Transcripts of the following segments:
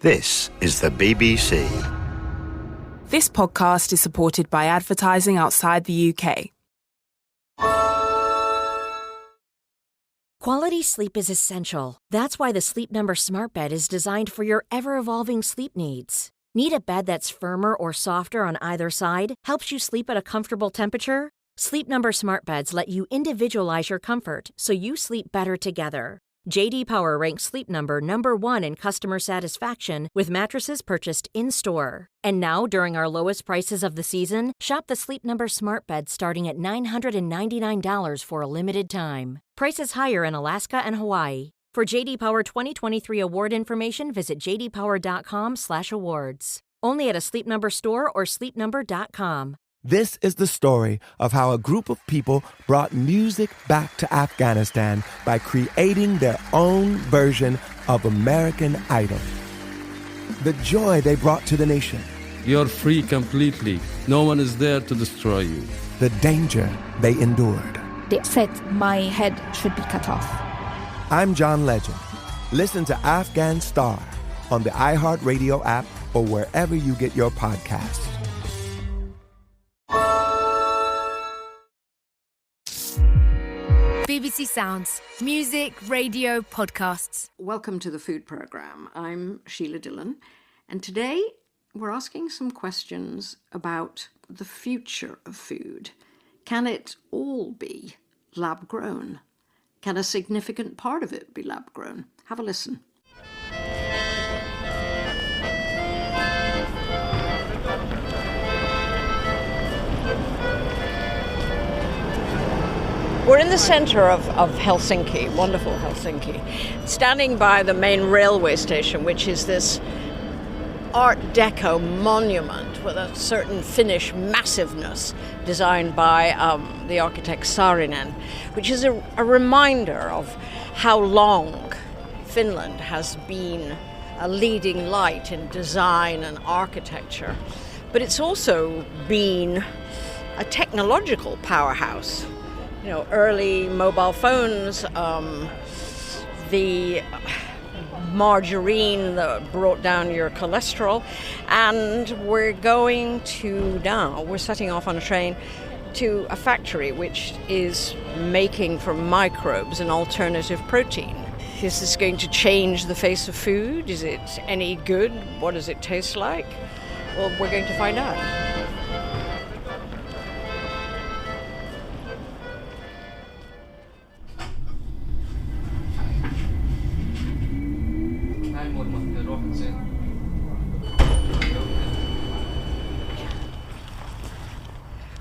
This is the BBC. This podcast is supported by advertising outside the UK. Quality sleep is essential. That's why the Sleep Number Smart Bed is designed for your ever-evolving sleep needs. Need a bed that's firmer or softer on either side? Helps you sleep at a comfortable temperature? Sleep Number Smart Beds let you individualize your comfort so you sleep better together. J.D. Power ranks Sleep Number number 1 in customer satisfaction with mattresses purchased in-store. And now, during our lowest prices of the season, shop the Sleep Number Smart Bed starting at $999 for a limited time. Prices higher in Alaska and Hawaii. For J.D. Power 2023 award information, visit jdpower.com/awards. Only at a Sleep Number store or sleepnumber.com. This is the story of how a group of people brought music back to Afghanistan by creating their own version of American Idol. The joy they brought to the nation. You're free completely. No one is there to destroy you. The danger they endured. They said my head should be cut off. I'm John Legend. Listen to Afghan Star on the iHeartRadio app or wherever you get your podcasts. BBC Sounds. Music, radio, podcasts. Welcome to the food programme. I'm Sheila Dillon, and today we're asking some questions about the future of food. Can it all be lab-grown? Can a significant part of it be lab-grown? Have a listen. We're in the centre of Helsinki, wonderful Helsinki, standing by the main railway station, which is this Art Deco monument with a certain Finnish massiveness designed by the architect Saarinen, which is a reminder of how long Finland has been a leading light in design and architecture. But it's also been a technological powerhouse. You know, early mobile phones, the margarine that brought down your cholesterol, and we're setting off on a train to a factory which is making for microbes an alternative protein. Is this going to change the face of food? Is it any good? What does it taste like? Well, we're going to find out.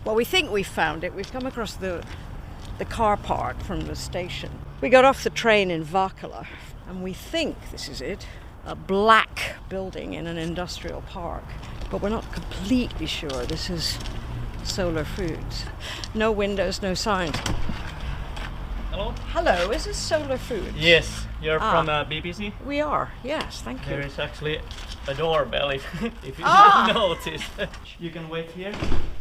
Well, we think we've found it. We've come across the car park from the station. We got off the train in Vakala, and we think this is it, a black building in an industrial park. But we're not completely sure this is Solar Foods. No windows, no signs. Hello? Hello, is this Solar Foods? Yes, you're from BBC? We are, yes, thank you. There is actually a doorbell if you didn't notice. You can wait here.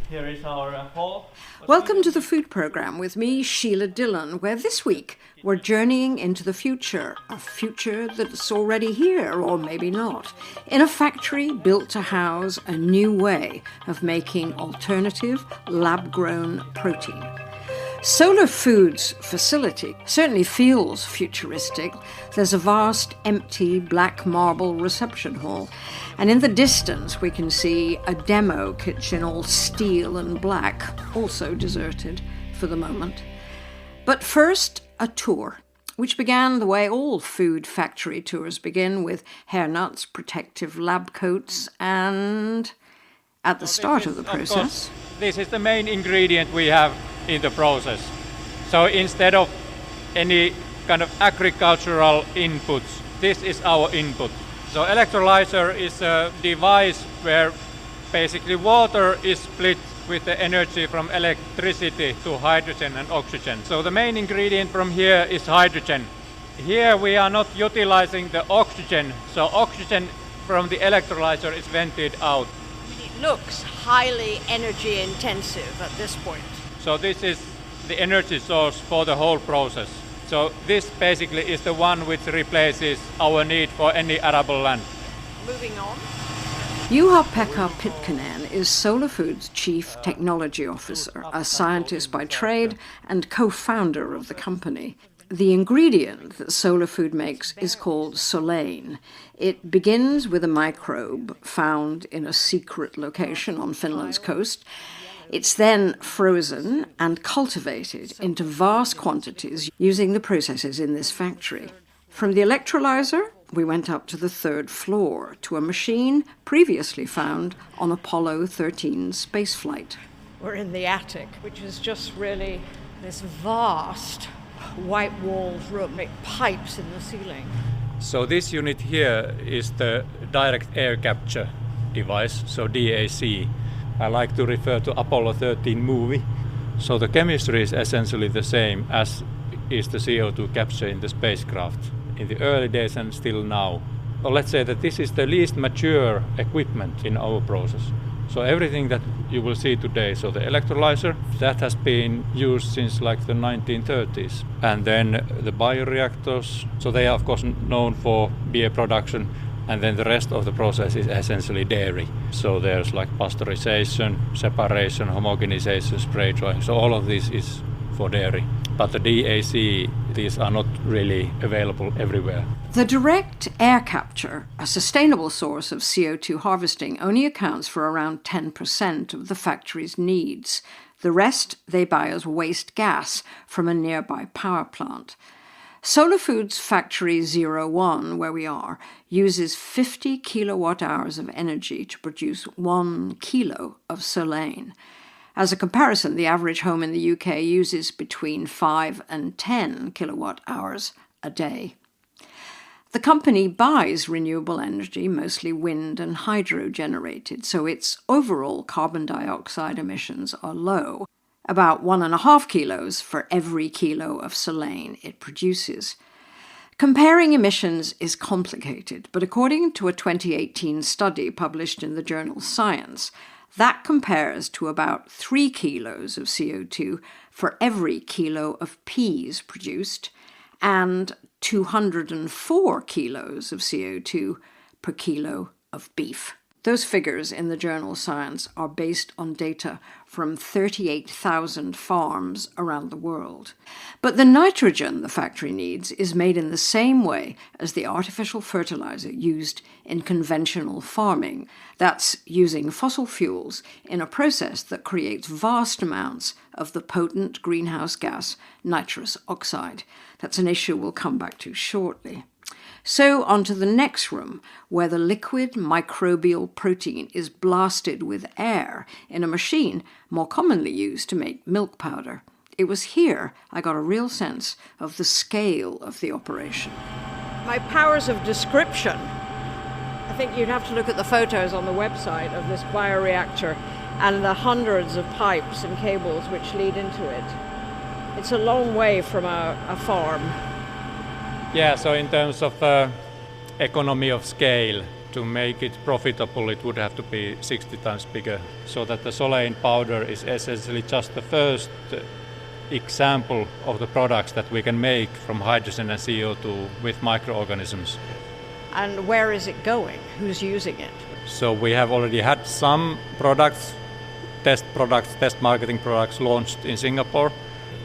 Here is our hall. Welcome to the food programme with me, Sheila Dillon, where this week we're journeying into the future, a future that's already here, or maybe not, in a factory built to house a new way of making alternative, lab-grown protein. Solar Foods facility certainly feels futuristic. There's a vast, empty, black marble reception hall. And in the distance, we can see a demo kitchen, all steel and black, also deserted for the moment. But first, a tour, which began the way all food factory tours begin, with hairnuts, protective lab coats, and at the start of the process. This is the main ingredient we have in the process. So instead of any kind of agricultural inputs, this is our input. So electrolyzer is a device where basically water is split with the energy from electricity to hydrogen and oxygen. So the main ingredient from here is hydrogen. Here we are not utilizing the oxygen, so oxygen from the electrolyzer is vented out. It looks highly energy intensive at this point. So this is the energy source for the whole process. So this basically is the one which replaces our need for any arable land. moving on. Juha-Pekka Pitkänen is Solar Foods' Chief Technology Officer, a scientist by trade and co-founder of the company. The ingredient that Solar Food makes is called Solein. It begins with a microbe found in a secret location on Finland's coast. It's then frozen and cultivated into vast quantities using the processes in this factory. From the electrolyzer, we went up to the 3rd floor to a machine previously found on Apollo 13 spaceflight. We're in the attic, which is just really this vast white-walled room with pipes in the ceiling. So this unit here is the direct air capture device, so DAC. I like to refer to Apollo 13 movie. So the chemistry is essentially the same as is the CO2 capture in the spacecraft in the early days and still now. Or let's say that this is the least mature equipment in our process. So everything that you will see today, so the electrolyzer, that has been used since like the 1930s. And then the bioreactors, so they are of course known for beer production. And then the rest of the process is essentially dairy. So there's like pasteurization, separation, homogenization, spray drying. So all of this is for dairy. But the DAC, these are not really available everywhere. The direct air capture, a sustainable source of CO2 harvesting, only accounts for around 10% of the factory's needs. The rest they buy as waste gas from a nearby power plant. Solar Foods Factory 01, where we are, uses 50 kilowatt hours of energy to produce 1 kilo of Solein. As a comparison, the average home in the UK uses between 5 and 10 kilowatt hours a day. The company buys renewable energy, mostly wind and hydro generated, so its overall carbon dioxide emissions are low. About 1.5 kilos for every kilo of Solein it produces. Comparing emissions is complicated, but according to a 2018 study published in the journal Science, that compares to about 3 kilos of CO2 for every kilo of peas produced and 204 kilos of CO2 per kilo of beef. Those figures in the journal Science are based on data from 38,000 farms around the world. But the nitrogen the factory needs is made in the same way as the artificial fertilizer used in conventional farming. That's using fossil fuels in a process that creates vast amounts of the potent greenhouse gas nitrous oxide. That's an issue we'll come back to shortly. So on to the next room, where the liquid microbial protein is blasted with air in a machine more commonly used to make milk powder. It was here I got a real sense of the scale of the operation. My powers of description. I think you'd have to look at the photos on the website of this bioreactor and the hundreds of pipes and cables which lead into it. It's a long way from a farm. Yeah, so in terms of economy of scale, to make it profitable, it would have to be 60 times bigger. So that the Solein powder is essentially just the first example of the products that we can make from hydrogen and CO2 with microorganisms. And where is it going? Who's using it? So we have already had some products, test marketing products launched in Singapore.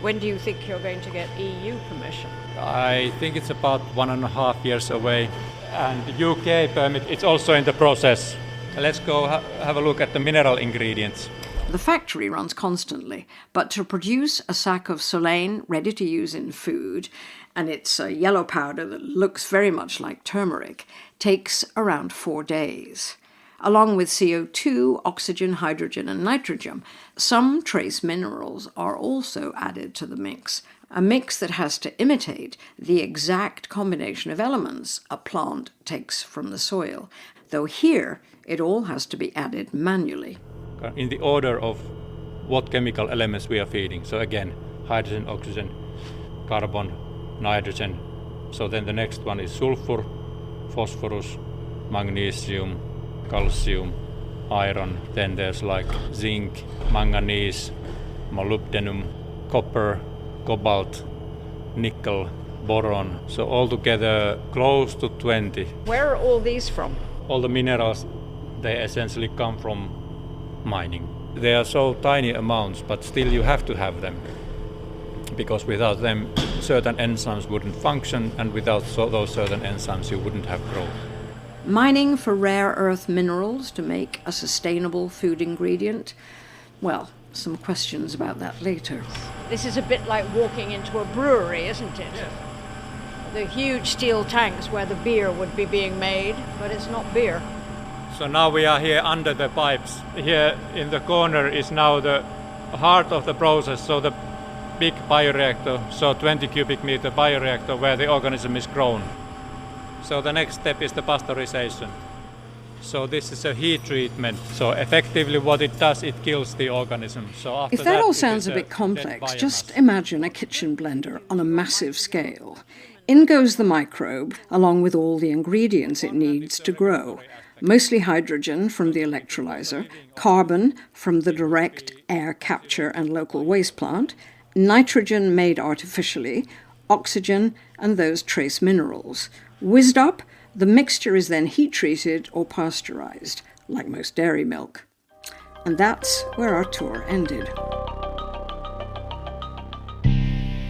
When do you think you're going to get EU permission? I think it's about 1.5 years away. And UK permit, it's also in the process. Let's go have a look at the mineral ingredients. The factory runs constantly, but to produce a sack of Solein ready to use in food, and it's a yellow powder that looks very much like turmeric, takes around 4 days. Along with CO2, oxygen, hydrogen and nitrogen, some trace minerals are also added to the mix, a mix that has to imitate the exact combination of elements a plant takes from the soil, though here it all has to be added manually. In the order of what chemical elements we are feeding. So again, hydrogen, oxygen, carbon, nitrogen. So then the next one is sulfur, phosphorus, magnesium, calcium, iron. Then there's like zinc, manganese, molybdenum, copper, cobalt, nickel, boron. So altogether close to 20. Where are all these from? all the minerals, they essentially come from mining. They are so tiny amounts, but still you have to have them, because without them certain enzymes wouldn't function, and without those certain enzymes you wouldn't have growth. Mining for rare earth minerals to make a sustainable food ingredient? Well, some questions about that later. This is a bit like walking into a brewery, isn't it? Yes. The huge steel tanks where the beer would be being made, but it's not beer. So now we are here under the pipes. Here in the corner is now the heart of the process, so the big bioreactor, so 20 cubic meter bioreactor where the organism is grown. So the next step is the pasteurization. So this is a heat treatment. So effectively what it does, it kills the organism. So after if that all sounds a bit complex, just imagine a kitchen blender on a massive scale. In goes the microbe, along with all the ingredients it needs to grow. Mostly hydrogen from the electrolyzer, carbon from the direct air capture and local waste plant, nitrogen made artificially, oxygen and those trace minerals. Whizzed up, the mixture is then heat treated or pasteurized, like most dairy milk. And that's where our tour ended.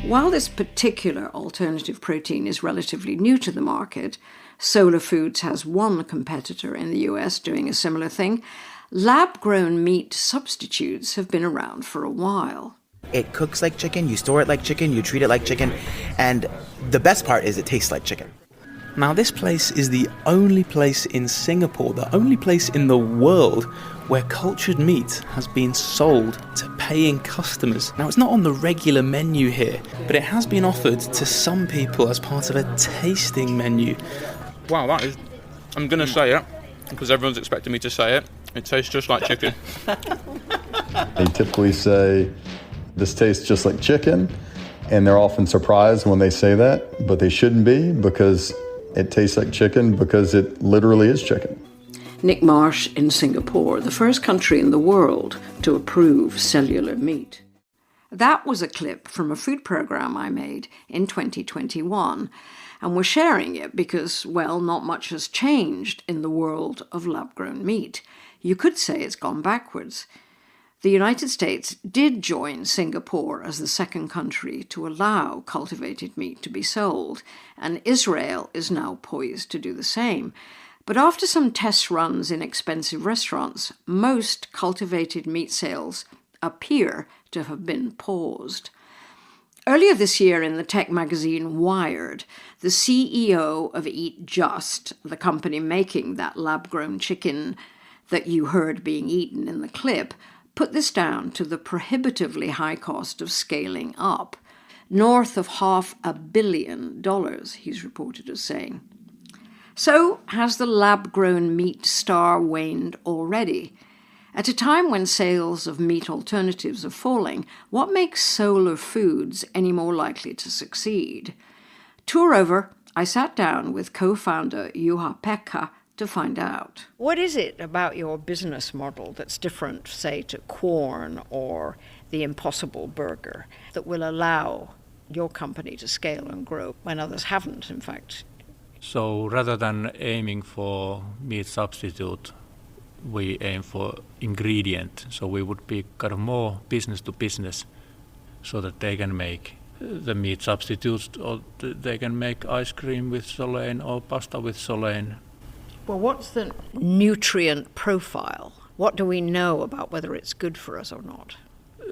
While this particular alternative protein is relatively new to the market, Solar Foods has one competitor in the US doing a similar thing. Lab-grown meat substitutes have been around for a while. It cooks like chicken, you store it like chicken, you treat it like chicken, and the best part is it tastes like chicken. Now, this place is the only place in Singapore, the only place in the world where cultured meat has been sold to paying customers. Now, it's not on the regular menu here, but it has been offered to some people as part of a tasting menu. Wow, that is... I'm going to say it, because everyone's expecting me to say it. It tastes just like chicken. They typically say, this tastes just like chicken, and they're often surprised when they say that, but they shouldn't be, because it tastes like chicken, because it literally is chicken. Nick Marsh in Singapore, the first country in the world to approve cellular meat. That was a clip from a food program I made in 2021, and we're sharing it because, well, not much has changed in the world of lab-grown meat. You could say it's gone backwards. The United States did join Singapore as the second country to allow cultivated meat to be sold, and Israel is now poised to do the same. But after some test runs in expensive restaurants, most cultivated meat sales appear to have been paused. Earlier this year in the tech magazine Wired, the CEO of Eat Just, the company making that lab-grown chicken that you heard being eaten in the clip, put this down to the prohibitively high cost of scaling up. North of $500 million, he's reported as saying. So, has the lab-grown meat star waned already? At a time when sales of meat alternatives are falling, what makes Solar Foods any more likely to succeed? Tour over, I sat down with co-founder Juha-Pekka to find out. What is it about your business model that's different, say, to Quorn or the Impossible Burger that will allow your company to scale and grow when others haven't, in fact? So rather than aiming for meat substitute, we aim for ingredient. So we would be kind of more business to business, so that they can make the meat substitutes, or they can make ice cream with Solein or pasta with Solein. Well, what's the nutrient profile? What do we know about whether it's good for us or not?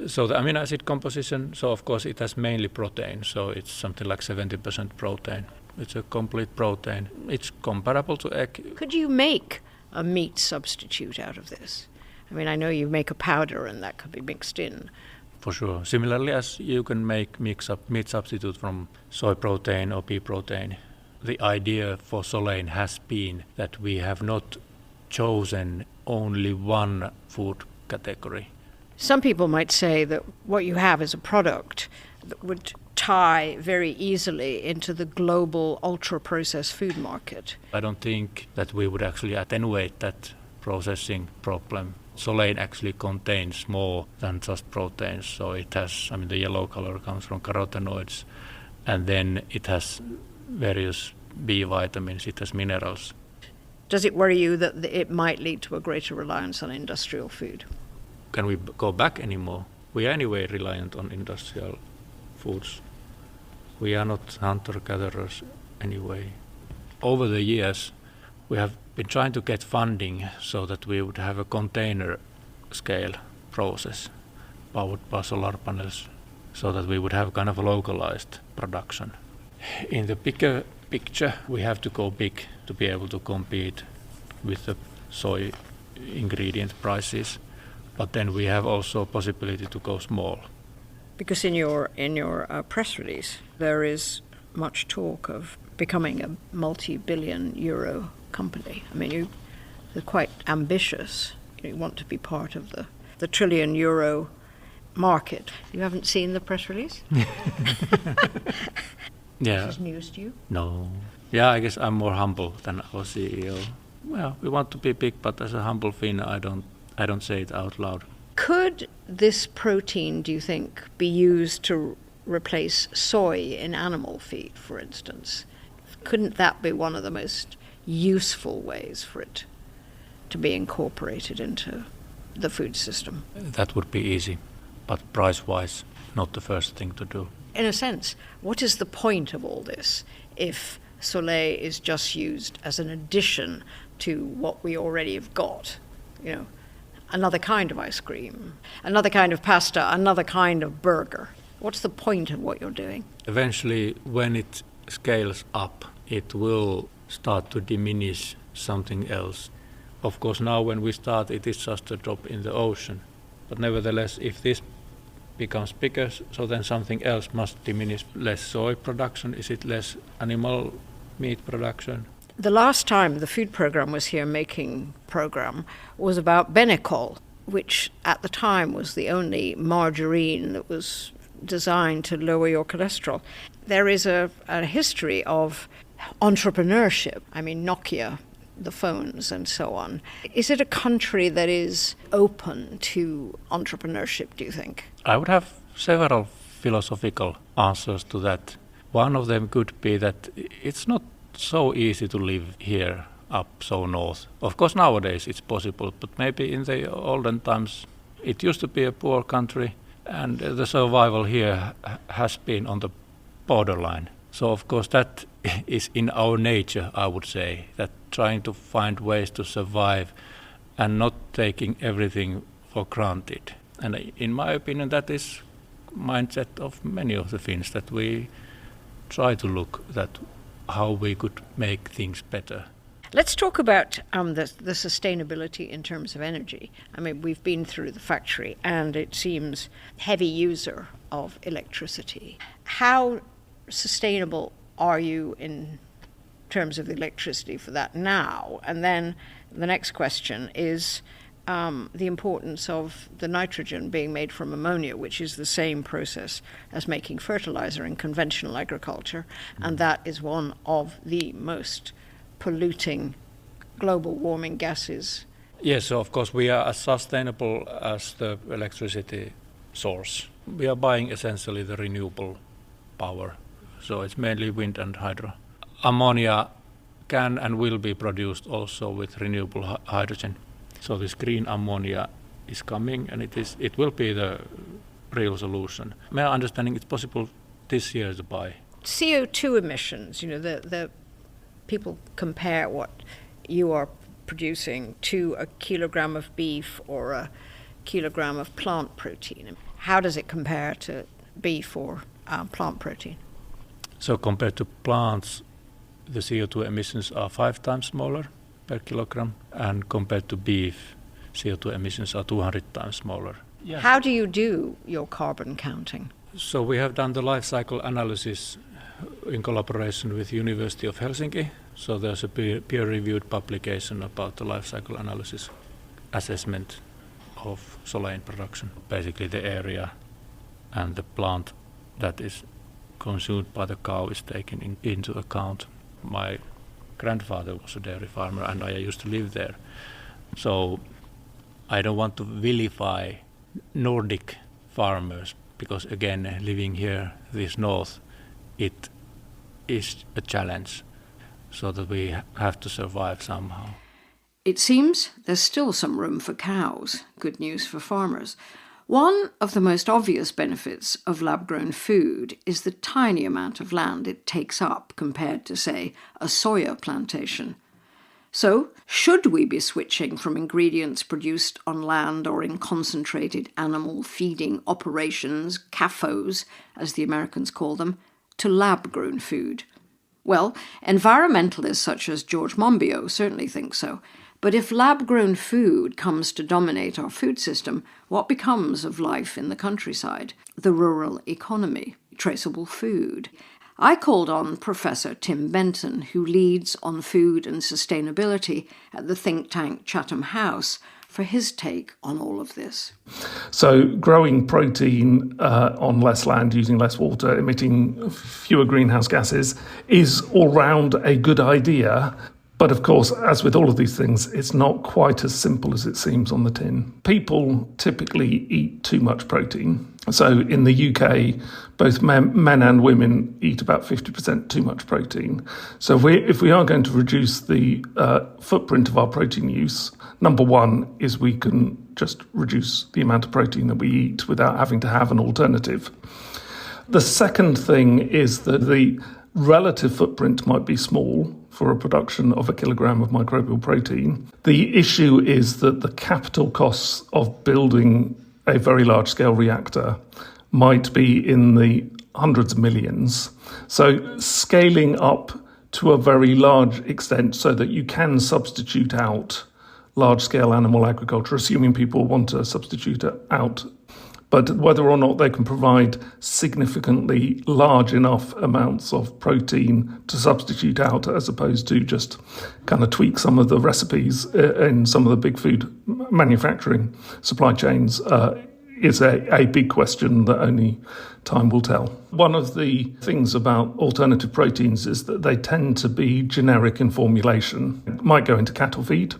So the amino acid composition, so of course it has mainly protein, so it's something like 70% protein. It's a complete protein. It's comparable to egg. Could you make a meat substitute out of this? I mean, I know you make a powder and that could be mixed in. For sure. Similarly as you can make meat substitute from soy protein or pea protein. The idea for Solein has been that we have not chosen only one food category. Some people might say that what you have is a product that would tie very easily into the global ultra-processed food market. I don't think that we would actually attenuate that processing problem. Solein actually contains more than just proteins, so it has, the yellow color comes from carotenoids, and then it has various B vitamins, it has minerals. Does it worry you that it might lead to a greater reliance on industrial food? Can we go back anymore? We are anyway reliant on industrial foods. We are not hunter-gatherers anyway. Over the years, we have been trying to get funding so that we would have a container scale process powered by solar panels, so that we would have kind of a localized production. In the bigger picture, we have to go big to be able to compete with the soy ingredient prices, but then we have also a possibility to go small. Because in your press release, there is much talk of becoming a multi-billion euro company. I mean, you're quite ambitious. You want to be part of the trillion euro market. You haven't seen the press release? Yeah. This is news to you? No. Yeah, I guess I'm more humble than our CEO. Well, we want to be big, but as a humble Finn, I don't say it out loud. Could this protein, do you think, be used to replace soy in animal feed, for instance? Couldn't that be one of the most useful ways for it to be incorporated into the food system? That would be easy, but price-wise, not the first thing to do. In a sense, what is the point of all this if Solein is just used as an addition to what we already have got? You know, another kind of ice cream, another kind of pasta, another kind of burger. What's the point of what you're doing? Eventually, when it scales up, it will start to diminish something else. Of course, now when we start, it is just a drop in the ocean. But nevertheless, if this becomes bigger, so then something else must diminish. Less soy production, is it less animal meat production? The last time the food program was here, making program, was about Benecol, which at the time was the only margarine that was designed to lower your cholesterol. There is a history of entrepreneurship. I mean, Nokia, the phones and so on. Is it a country that is open to entrepreneurship, do you think? I would have several philosophical answers to that. One of them could be that it's not so easy to live here up so north. Of course, nowadays it's possible, but maybe in the olden times it used to be a poor country, and the survival here has been on the borderline. So of course that is in our nature, I would say, that trying to find ways to survive and not taking everything for granted. And in my opinion, that is mindset of many of the Finns, that we try to look at how we could make things better. Let's talk about the sustainability in terms of energy. I mean, we've been through the factory and it seems heavy user of electricity. How sustainable are you in terms of electricity for that now? And then the next question is the importance of the nitrogen being made from ammonia, which is the same process as making fertilizer in conventional agriculture, and that is one of the most polluting global warming gases. Yes, so of course we are as sustainable as the electricity source. We are buying essentially the renewable power, so it's mainly wind and hydro. Ammonia can and will be produced also with renewable hydrogen. So this green ammonia is coming, and it will be the real solution. My understanding, it's possible this year to buy. CO2 emissions, you know, the people compare what you are producing to a kilogram of beef or a kilogram of plant protein. How does it compare to beef or plant protein? So compared to plants, the CO2 emissions are 5 times smaller per kilogram, and compared to beef, CO2 emissions are 200 times smaller. Yes. How do you do your carbon counting? So we have done the life cycle analysis in collaboration with University of Helsinki. So there's a peer-reviewed publication about the life cycle analysis assessment of Solein production. Basically the area and the plant that is consumed by the cow is taken into account. My grandfather was a dairy farmer and I used to live there. So I don't want to vilify Nordic farmers because, again, living here this north, it is a challenge. so that we have to survive somehow. It seems there's still some room for cows. Good news for farmers. One of the most obvious benefits of lab-grown food is the tiny amount of land it takes up compared to, say, a soya plantation. So, should we be switching from ingredients produced on land or in concentrated animal feeding operations, CAFOs, as the Americans call them, to lab-grown food? Well, environmentalists such as George Monbiot certainly think so. But if lab-grown food comes to dominate our food system, what becomes of life in the countryside, the rural economy, traceable food? I called on Professor Tim Benton, who leads on food and sustainability at the think tank Chatham House, for his take on all of this. So growing protein on less land, using less water, emitting fewer greenhouse gases is all round a good idea. But of course, as with all of these things, it's not quite as simple as it seems on the tin. People typically eat too much protein. So in the UK, both men and women eat about 50% too much protein. So if we are going to reduce the footprint of our protein use, number one is we can just reduce the amount of protein that we eat without having to have an alternative. The second thing is that the relative footprint might be small for a production of a kilogram of microbial protein. The issue is that the capital costs of building a very large-scale reactor might be in the hundreds of millions. So scaling up to a very large extent so that you can substitute out large-scale animal agriculture, assuming people want to substitute it out. But whether or not they can provide significantly large enough amounts of protein to substitute out, as opposed to just kind of tweak some of the recipes in some of the big food manufacturing supply chains, is a big question that only time will tell. One of the things about alternative proteins is that they tend to be generic in formulation. It might go into cattle feed,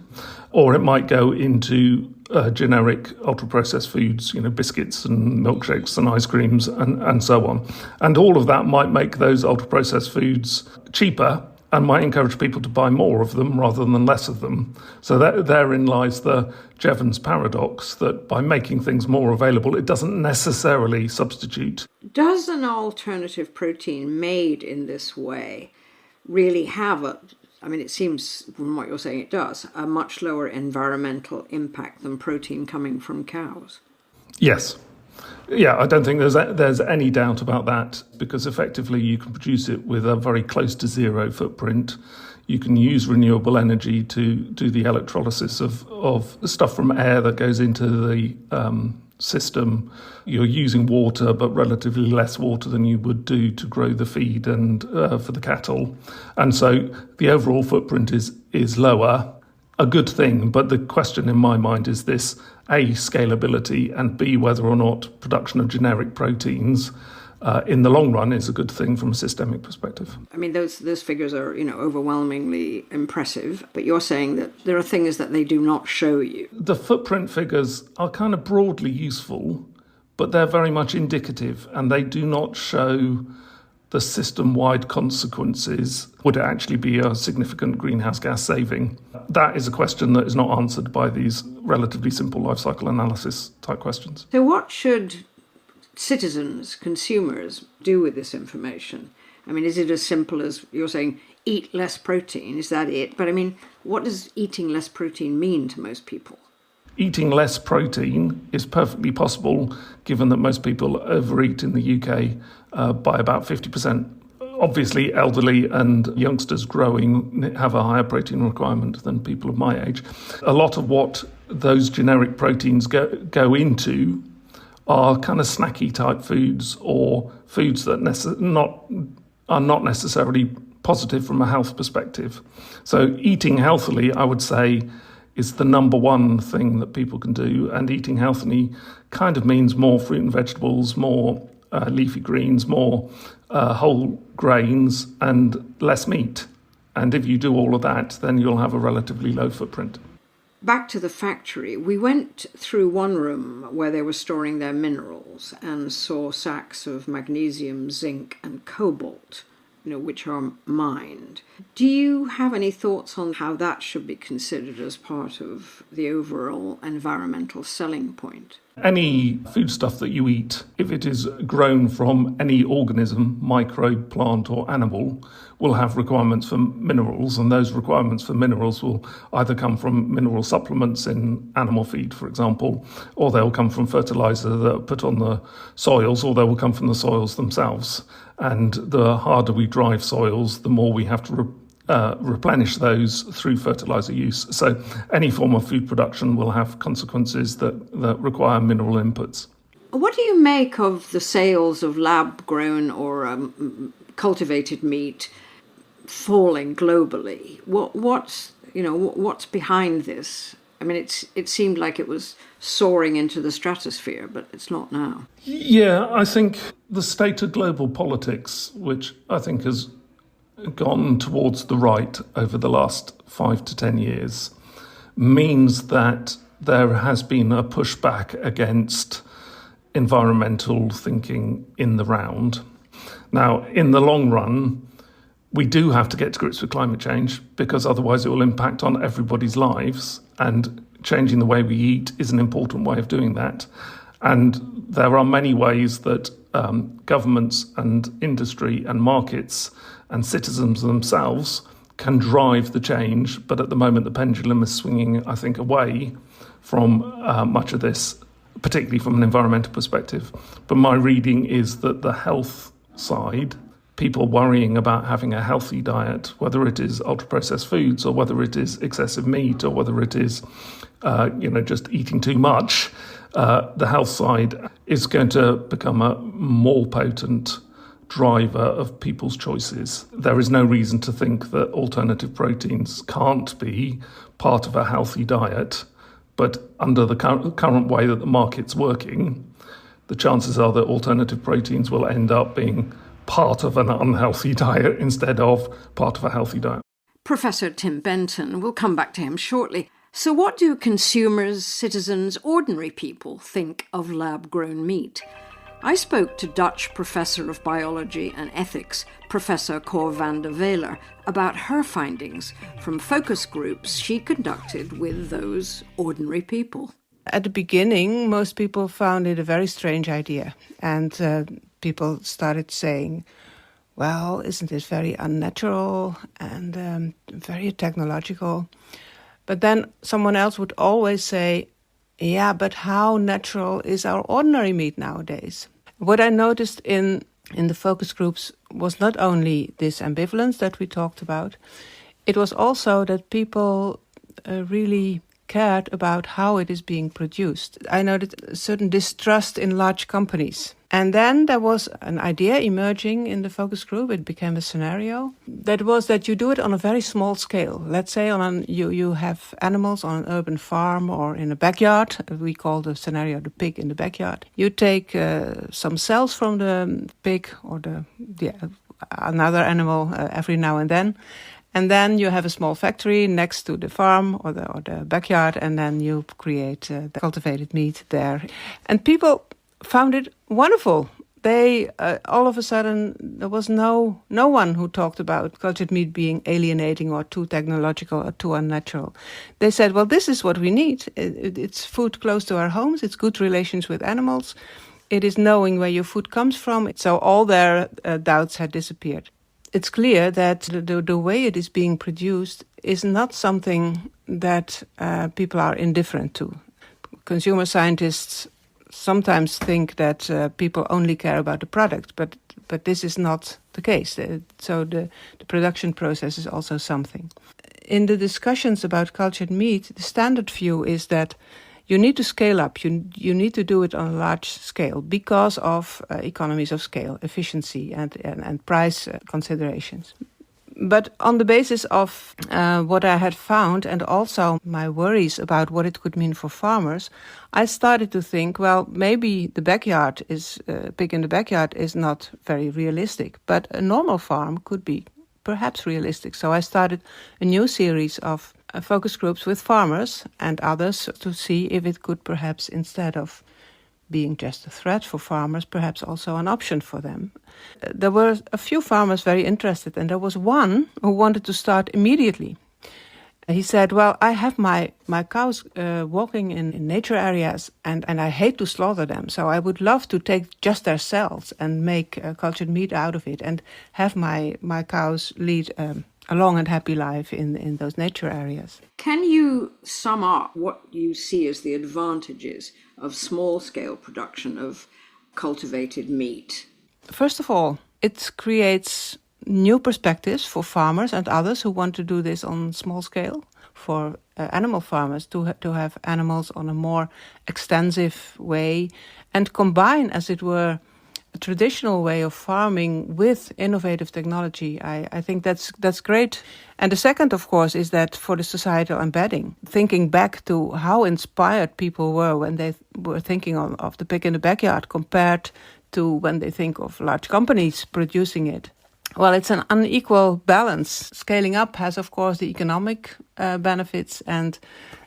or it might go into generic ultra-processed foods, biscuits and milkshakes and ice creams and so on. And all of that might make those ultra-processed foods cheaper and might encourage people to buy more of them rather than less of them. So therein lies the Jevons paradox, that by making things more available, it doesn't necessarily substitute. Does an alternative protein made in this way really have it seems from what you're saying it does, a much lower environmental impact than protein coming from cows? Yes. Yeah, I don't think there's any doubt about that, because effectively you can produce it with a very close to zero footprint. You can use renewable energy to do the electrolysis of stuff from air that goes into the system. You're using water, but relatively less water than you would do to grow the feed and for the cattle. And so the overall footprint is lower. A good thing, but the question in my mind is this: A, scalability, and B, whether or not production of generic proteins in the long run is a good thing from a systemic perspective. I mean, those figures are, overwhelmingly impressive, but you're saying that there are things that they do not show you. The footprint figures are kind of broadly useful, but they're very much indicative, and they do not show the system-wide consequences. Would it actually be a significant greenhouse gas saving? That is a question that is not answered by these relatively simple life cycle analysis type questions. So what should citizens, consumers, do with this information? I mean, is it as simple as you're saying, eat less protein? Is that it? But I mean, what does eating less protein mean to most people? Eating less protein is perfectly possible, given that most people overeat in the UK by about 50%. Obviously, elderly and youngsters growing have a higher protein requirement than people of my age. A lot of what those generic proteins go into are kind of snacky type foods, or foods that are not necessarily positive from a health perspective. So eating healthily, I would say, is the number one thing that people can do. And eating healthily kind of means more fruit and vegetables, more leafy greens, more whole grains, and less meat. And if you do all of that, then you'll have a relatively low footprint. Back to the factory, we went through one room where they were storing their minerals and saw sacks of magnesium, zinc and cobalt. which are mined. Do you have any thoughts on how that should be considered as part of the overall environmental selling point? Any foodstuff that you eat, if it is grown from any organism, microbe, plant or animal, will have requirements for minerals, and those requirements for minerals will either come from mineral supplements in animal feed, for example, or they'll come from fertilizer that are put on the soils, or they will come from the soils themselves. And the harder we drive soils, the more we have to replenish those through fertilizer use. So any form of food production will have consequences that require mineral inputs. What do you make of the sales of lab-grown or cultivated meat falling globally? What's behind this? I mean, it seemed like it was soaring into the stratosphere, but it's not now. Yeah, I think the state of global politics, which I think has gone towards the right over the last 5 to 10 years, means that there has been a pushback against environmental thinking in the round. Now, in the long run, we do have to get to grips with climate change, because otherwise it will impact on everybody's lives, and changing the way we eat is an important way of doing that. And there are many ways that governments and industry and markets and citizens themselves can drive the change, but at the moment the pendulum is swinging, I think, away from much of this, particularly from an environmental perspective. But my reading is that the health side, people worrying about having a healthy diet, whether it is ultra-processed foods or whether it is excessive meat or whether it is just eating too much, the health side is going to become a more potent driver of people's choices. There is no reason to think that alternative proteins can't be part of a healthy diet, but under the current way that the market's working, the chances are that alternative proteins will end up being part of an unhealthy diet instead of part of a healthy diet. Professor Tim Benton, we'll come back to him shortly. So what do consumers, citizens, ordinary people think of lab-grown meat? I spoke to Dutch professor of biology and ethics, Professor Cor van der Weyler, about her findings from focus groups she conducted with those ordinary people. At the beginning, most people found it a very strange idea. And people started saying, well, isn't it very unnatural and very technological? But then someone else would always say, yeah, but how natural is our ordinary meat nowadays? What I noticed in the focus groups was not only this ambivalence that we talked about, it was also that people really cared about how it is being produced. I noted a certain distrust in large companies. And then there was an idea emerging in the focus group. It became a scenario. That was that you do it on a very small scale. Let's say you have animals on an urban farm or in a backyard. We call the scenario the pig in the backyard. You take some cells from the pig or another animal every now and then. And then you have a small factory next to the farm or the backyard, and then you create the cultivated meat there. And people found it wonderful. They all of a sudden, there was no one who talked about cultured meat being alienating or too technological or too unnatural. They said, well, this is what we need. It's food close to our homes. It's good relations with animals. It is knowing where your food comes from. So all their doubts had disappeared. It's clear that the way it is being produced is not something that people are indifferent to. Consumer scientists sometimes think that people only care about the product, but this is not the case. So the production process is also something. In the discussions about cultured meat, the standard view is that you need to scale up. You need to do it on a large scale because of economies of scale, efficiency, and price considerations. But on the basis of what I had found and also my worries about what it could mean for farmers, I started to think, well, maybe the pig in the backyard is not very realistic, but a normal farm could be perhaps realistic. So I started a new series of focus groups with farmers and others to see if it could perhaps, instead of being just a threat for farmers, perhaps also an option for them. There were a few farmers very interested, and there was one who wanted to start immediately. He said, well, I have my cows walking in nature areas, and I hate to slaughter them, so I would love to take just their cells and make cultured meat out of it and have my cows lead a long and happy life in those nature areas. Can you sum up what you see as the advantages of small-scale production of cultivated meat? First of all, it creates new perspectives for farmers and others who want to do this on small scale, for animal farmers to have animals on a more extensive way and combine, as it were, a traditional way of farming with innovative technology. I think that's great. And the second, of course, is that for the societal embedding, thinking back to how inspired people were when they were thinking of the pig in the backyard compared to when they think of large companies producing it. Well, it's an unequal balance. Scaling up has, of course, the economic benefits, and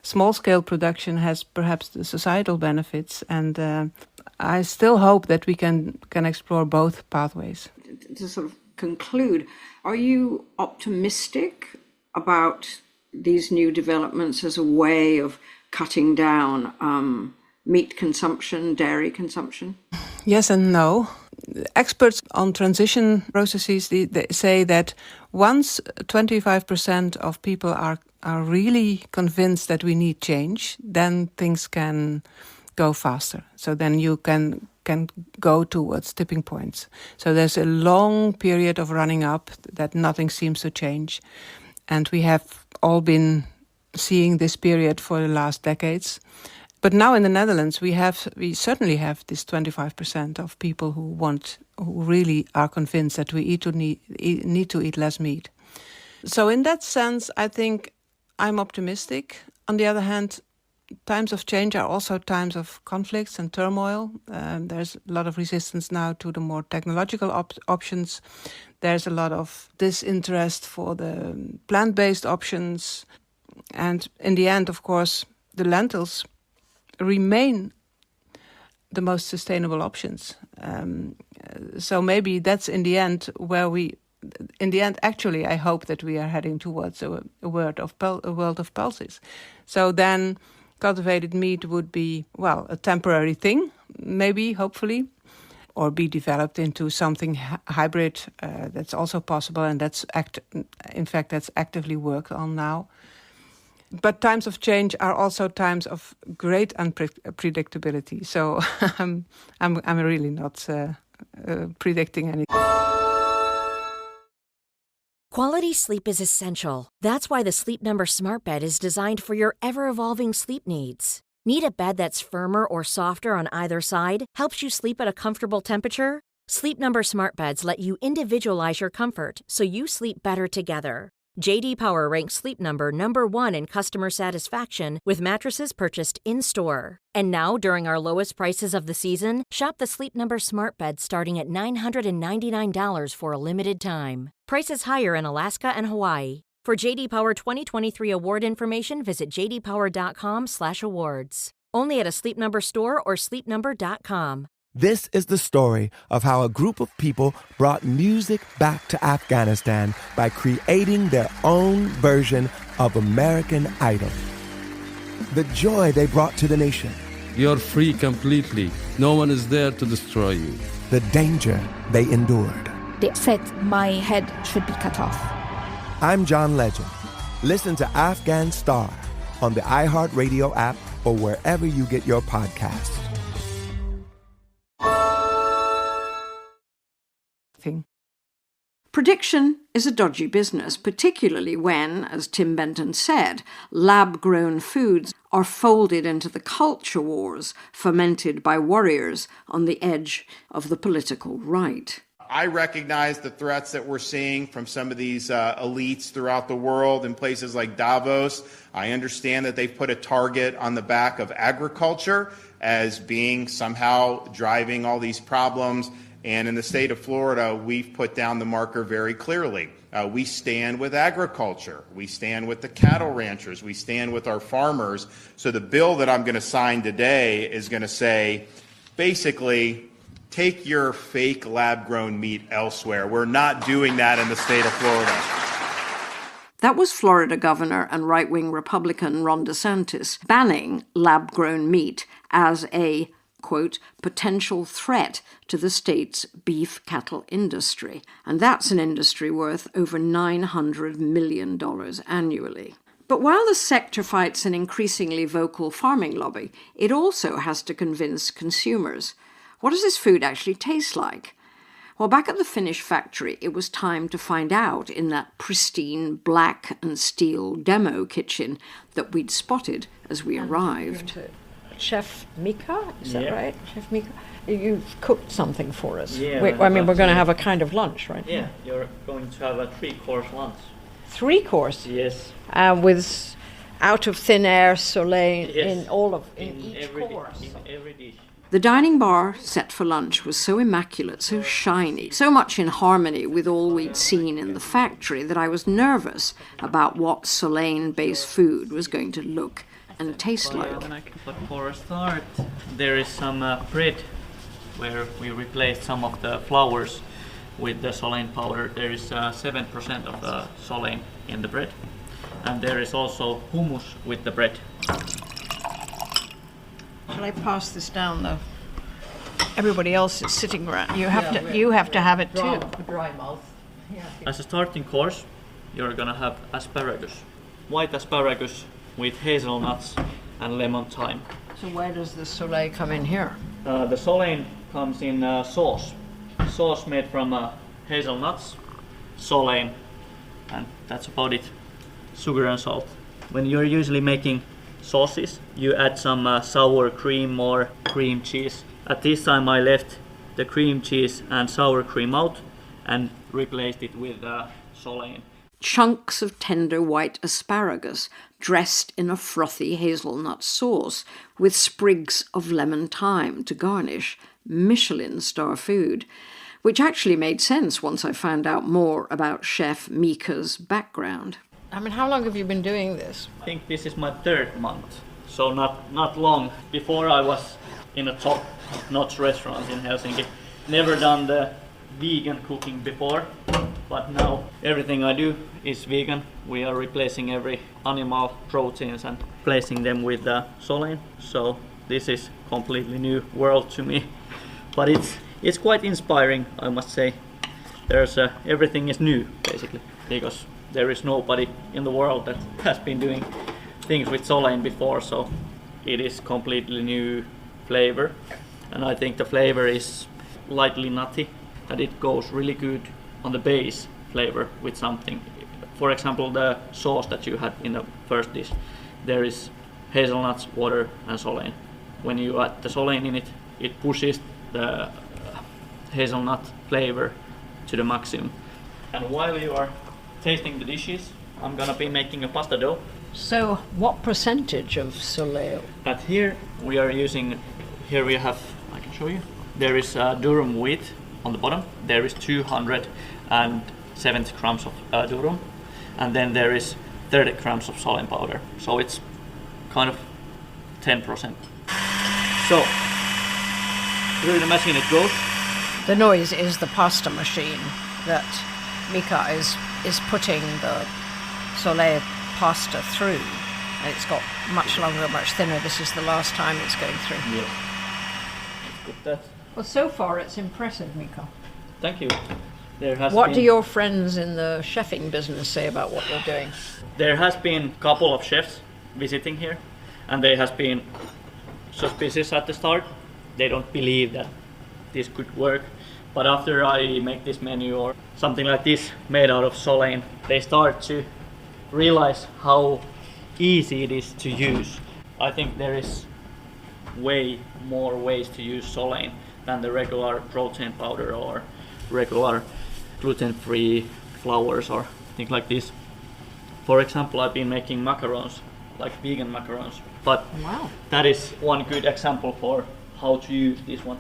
small-scale production has perhaps the societal benefits. And I still hope that we can explore both pathways. To sort of conclude, are you optimistic about these new developments as a way of cutting down meat consumption, dairy consumption? Yes and no. Experts on transition processes they say that once 25% of people are really convinced that we need change, then things can go faster. So then you can go towards tipping points. So there's a long period of running up that nothing seems to change. And we have all been seeing this period for the last decades. But now in the Netherlands, we certainly have this 25% of people who really are convinced that we need to eat less meat. So in that sense, I think I'm optimistic. On the other hand, times of change are also times of conflicts and turmoil. There's a lot of resistance now to the more technological options. There's a lot of disinterest for the plant-based options. And in the end, of course, the lentils remain the most sustainable options. So maybe that's in the end actually, I hope that we are heading towards a world of pulses. So then cultivated meat would be, well, a temporary thing, maybe, hopefully, or be developed into something hybrid. That's also possible, and that's actively worked on now. But times of change are also times of great unpredictability. So I'm really not predicting anything. Quality sleep is essential. That's why the Sleep Number Smart Bed is designed for your ever-evolving sleep needs. Need a bed that's firmer or softer on either side? Helps you sleep at a comfortable temperature? Sleep Number Smart Beds let you individualize your comfort so you sleep better together. J.D. Power ranks Sleep Number number 1 in customer satisfaction with mattresses purchased in-store. And now, during our lowest prices of the season, shop the Sleep Number Smart Bed starting at $999 for a limited time. Prices higher in Alaska and Hawaii. For J.D. Power 2023 award information, visit jdpower.com/awards. Only at a Sleep Number store or sleepnumber.com. This is the story of how a group of people brought music back to Afghanistan by creating their own version of American Idol. The joy they brought to the nation. You're free completely. No one is there to destroy you. The danger they endured. They said my head should be cut off. I'm John Legend. Listen to Afghan Star on the iHeartRadio app or wherever you get your podcasts. Prediction is a dodgy business, particularly when, as Tim Benton said, lab-grown foods are folded into the culture wars fomented by warriors on the edge of the political right. I recognize the threats that we're seeing from some of these elites throughout the world in places like Davos. I understand that they've put a target on the back of agriculture as being somehow driving all these problems. And in the state of Florida, we've put down the marker very clearly. We stand with agriculture. We stand with the cattle ranchers. We stand with our farmers. So the bill that I'm going to sign today is going to say basically, take your fake lab-grown meat elsewhere. We're not doing that in the state of Florida. That was Florida Governor and right-wing Republican Ron DeSantis banning lab-grown meat as a, quote, potential threat to the state's beef cattle industry. And that's an industry worth over $900 million annually. But while the sector fights an increasingly vocal farming lobby, it also has to convince consumers. What does this food actually taste like? Well, back at the Finnish factory, it was time to find out in that pristine black and steel demo kitchen that we'd spotted as we arrived. Chef Mika, is that right? Chef Mika, you've cooked something for us. Yeah. We're going to have a kind of lunch, right? Yeah, you're going to have a 3-course lunch. 3-course? Yes. With out of thin air Solein Yes. in each course. In every dish. The dining bar set for lunch was so immaculate, so shiny, so much in harmony with all we'd seen in the factory that I was nervous about what Solein-based food was going to look and taste like. But for a start, there is some bread where we replaced some of the flours with the Solein powder. There is 7% of the Solein in the bread. And there is also hummus with the bread. Shall I pass this down, though? Everybody else is sitting around. You have to have it too. Dry mouth. As a starting course, you're gonna have asparagus. White asparagus with hazelnuts and lemon thyme. So where does the Solein come in here? The Solein comes in sauce. Sauce made from hazelnuts, Solein, and that's about it. Sugar and salt. When you're usually making sauces, you add some sour cream or cream cheese. At this time I left the cream cheese and sour cream out and replaced it with Solein. Chunks of tender white asparagus dressed in a frothy hazelnut sauce with sprigs of lemon thyme to garnish. Michelin star food, which actually made sense once I found out more about Chef Mika's background. I mean, how long have you been doing this? I think this is my 3rd month, so not long. Before I was in a top-notch restaurant in Helsinki. Never done the vegan cooking before, but now everything I do is vegan. We are replacing every animal proteins and replacing them with Solein. So this is completely new world to me, but it's quite inspiring, I must say. There's everything is new basically, because there is nobody in the world that has been doing things with Solein before, so it is completely new flavor, and I think the flavor is lightly nutty, that it goes really good on the base flavor with something. For example, the sauce that you had in the first dish, there is hazelnuts, water and Solein. When you add the Solein in it, it pushes the hazelnut flavor to the maximum. And while you are tasting the dishes, I'm gonna be making a pasta dough. So what percentage of Solein? But here we are using, here we have, I can show you, there is durum wheat on the bottom, there is 270 grams of durum, and then there is 30 grams of Solein powder, so it's kind of 10%. So through the machine it goes. The noise is the pasta machine that Mika is putting the Solein pasta through. And it's got much longer, much thinner. This is the last time it's going through. Yeah. Let's put that. Well, so far it's impressive, Mika. Thank you. What do your friends in the chefing business say about what you're doing? There has been a couple of chefs visiting here, and they has been suspicious at the start. They don't believe that this could work. But after I make this menu or something like this made out of Solein, they start to realize how easy it is to use. I think there is way more ways to use Solein than the regular protein powder or regular gluten-free flours or things like this. For example, I've been making macarons, like vegan macarons, but that is one good example for how to use this one.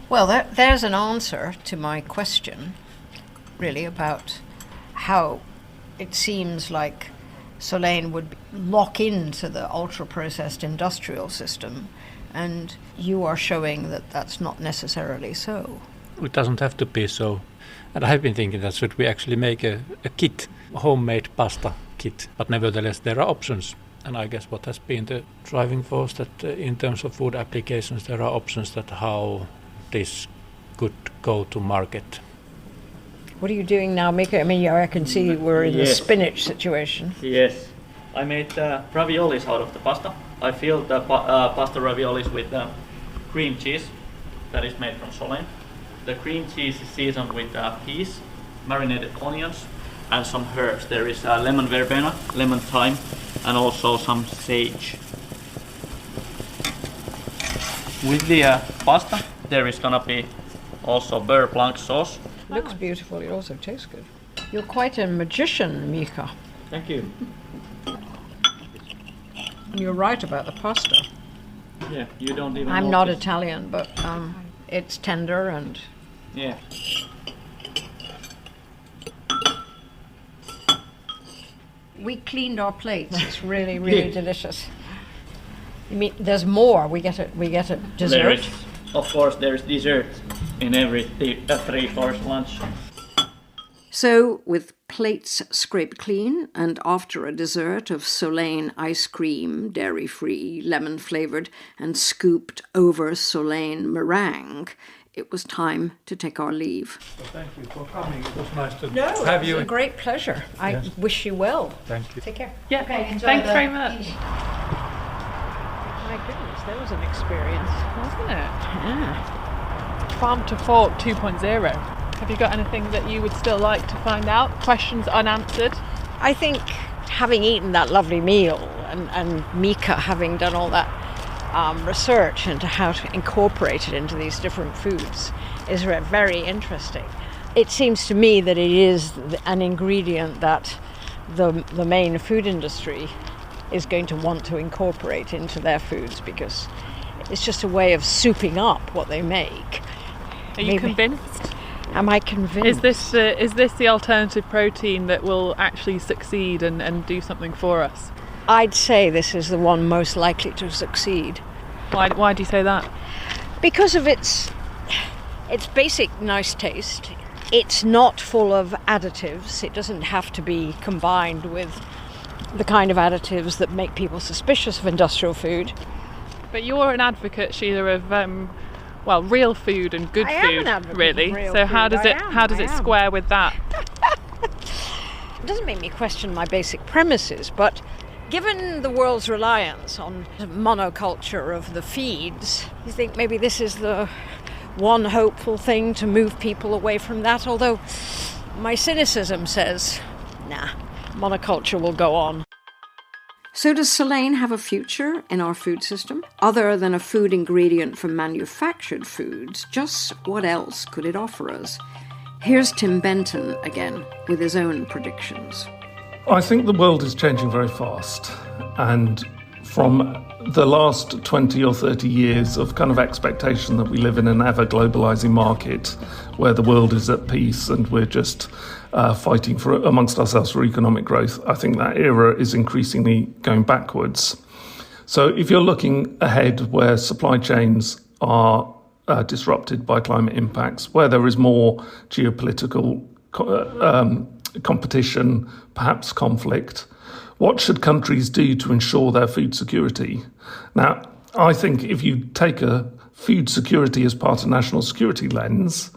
Well, there's an answer to my question, really, about how it seems like Solein would lock into the ultra-processed industrial system, and you are showing that that's not necessarily so. It doesn't have to be so. And I have been thinking that should we actually make a kit, a homemade pasta kit. But nevertheless, there are options. And I guess what has been the driving force that in terms of food applications, there are options that how this could go to market. What are you doing now, Mika? I mean, I can see we're in the spinach situation. Yes, I made raviolis out of the pasta. I filled the pasta raviolis with cream cheese that is made from Solein. The cream cheese is seasoned with peas, marinated onions, and some herbs. There is lemon verbena, lemon thyme, and also some sage. With the pasta, there is gonna be also beurre blanc sauce. Looks beautiful, it also tastes good. You're quite a magician, Mika. Thank you. And you're right about the pasta. Yeah, you don't even I'm not notice. Italian, but it's tender and... Yeah. We cleaned our plates. It's really, really delicious. You mean there's more? We get a dessert. There is, of course, there's dessert in every 3-course lunch. So, with plates scraped clean, and after a dessert of Solein ice cream, dairy-free, lemon-flavoured, and scooped over Solein meringue, it was time to take our leave. Well, thank you for coming. It was nice to have you. It was a great pleasure. I wish you well. Thank you. Take care. Yeah, okay, enjoy thanks very much. My goodness, that was an experience, wasn't it? Yeah. Farm to Fork 2.0. Have you got anything that you would still like to find out? Questions unanswered? I think having eaten that lovely meal and Mika having done all that research into how to incorporate it into these different foods is very interesting. It seems to me that it is an ingredient that the main food industry is going to want to incorporate into their foods because it's just a way of souping up what they make. Are you convinced? Am I convinced? Is this the alternative protein that will actually succeed and do something for us? I'd say this is the one most likely to succeed. Why do you say that? Because of its basic nice taste. It's not full of additives. It doesn't have to be combined with the kind of additives that make people suspicious of industrial food. But you're an advocate, Sheila, of real food and good I food, am an advocate really. of real so how food. does it square with that? It doesn't make me question my basic premises, but given the world's reliance on monoculture of the feeds, you think maybe this is the one hopeful thing to move people away from that, although my cynicism says, nah, monoculture will go on. So does Solein have a future in our food system? Other than a food ingredient for manufactured foods, just what else could it offer us? Here's Tim Benton again with his own predictions. I think the world is changing very fast, and from the last 20 or 30 years of kind of expectation that we live in an ever-globalizing market where the world is at peace and we're just fighting amongst ourselves for economic growth, I think that era is increasingly going backwards. So if you're looking ahead where supply chains are disrupted by climate impacts, where there is more geopolitical competition, perhaps conflict, what should countries do to ensure their food security? Now, I think if you take a food security as part of national security lens,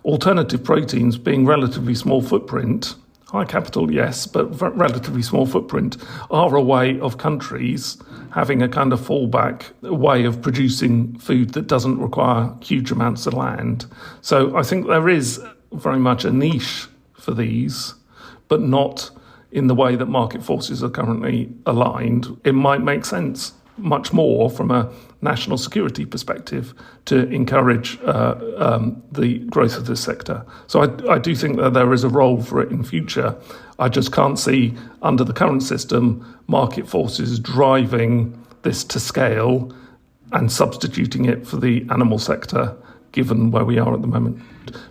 alternative proteins being relatively small footprint, high capital, yes, but relatively small footprint, are a way of countries having a kind of fallback way of producing food that doesn't require huge amounts of land. So I think there is very much a niche for these, but not in the way that market forces are currently aligned. It might make sense much more from a national security perspective to encourage the growth of this sector. So I do think that there is a role for it in future. I just can't see under the current system market forces driving this to scale and substituting it for the animal sector, given where we are at the moment.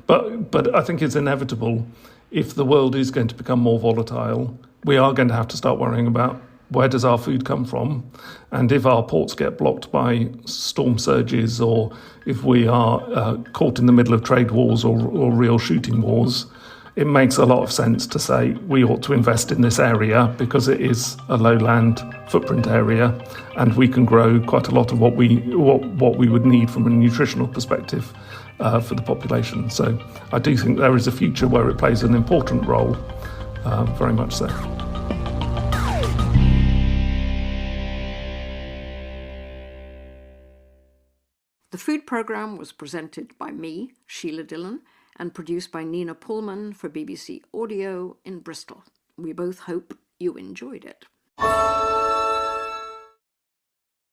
But I think it's inevitable. If the world is going to become more volatile, we are going to have to start worrying about where does our food come from, and if our ports get blocked by storm surges, or if we are caught in the middle of trade wars or real shooting wars, it makes a lot of sense to say we ought to invest in this area because it is a lowland footprint area, and we can grow quite a lot of what we would need from a nutritional perspective for the population. So I do think there is a future where it plays an important role, very much so. The food programme was presented by me, Sheila Dillon, and produced by Nina Pullman for BBC Audio in Bristol. We both hope you enjoyed it.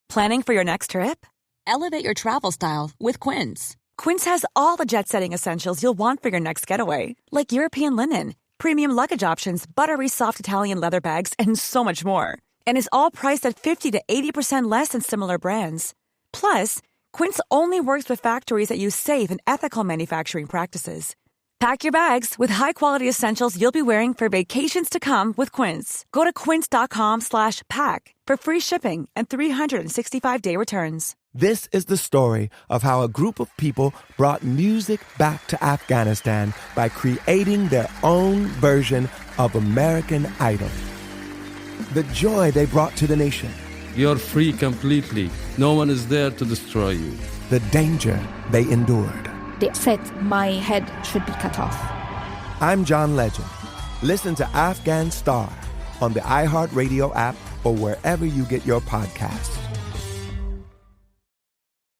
Planning for your next trip? Elevate your travel style with Quince. Quince has all the jet-setting essentials you'll want for your next getaway, like European linen, premium luggage options, buttery soft Italian leather bags, and so much more. And is all priced at 50 to 80% less than similar brands. Plus, Quince only works with factories that use safe and ethical manufacturing practices. Pack your bags with high-quality essentials you'll be wearing for vacations to come with Quince. Go to quince.com/pack for free shipping and 365-day returns. This is the story of how a group of people brought music back to Afghanistan by creating their own version of American Idol. The joy they brought to the nation. You're free completely. No one is there to destroy you. The danger they endured. They said my head should be cut off. I'm John Legend. Listen to Afghan Star on the iHeartRadio app or wherever you get your podcasts.